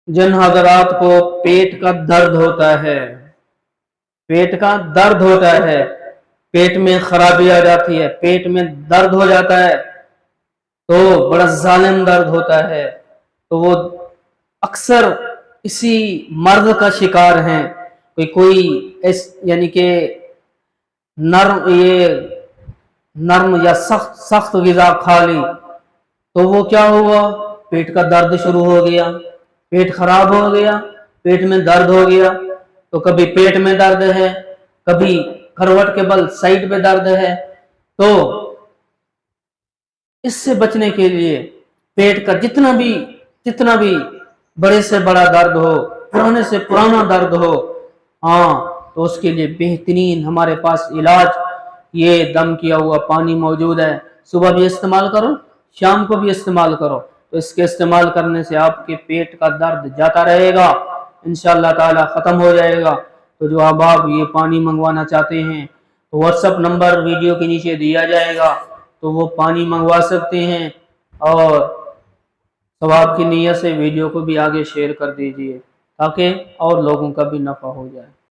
जिन हजरात को पेट का दर्द होता है, पेट का दर्द होता है, पेट में खराबी आ जाती है, पेट में दर्द हो जाता है, तो बड़ा जालिम दर्द होता है, तो वो अक्सर इसी मर्द का शिकार हैं। कोई यानी कि नर्म या सख्त सख्त ग़िज़ा खा ली तो वो क्या हुआ, पेट का दर्द शुरू हो गया, पेट खराब हो गया, पेट में दर्द हो गया। तो कभी पेट में दर्द है, कभी करवट के बल साइड पे दर्द है। तो इससे बचने के लिए पेट का जितना भी बड़े से बड़ा दर्द हो, पुराने से पुराना दर्द हो, हाँ, तो उसके लिए बेहतरीन हमारे पास इलाज ये दम किया हुआ पानी मौजूद है। सुबह भी इस्तेमाल करो, शाम को भी इस्तेमाल करो, तो इसके इस्तेमाल करने से आपके पेट का दर्द जाता रहेगा, इंशाअल्लाह ताला ख़त्म हो जाएगा। तो जो अब आप ये पानी मंगवाना चाहते हैं तो व्हाट्सएप नंबर वीडियो के नीचे दिया जाएगा, तो वो पानी मंगवा सकते हैं। और सवाब की नीयत से वीडियो को भी आगे शेयर कर दीजिए ताकि और लोगों का भी नफ़ा हो जाए।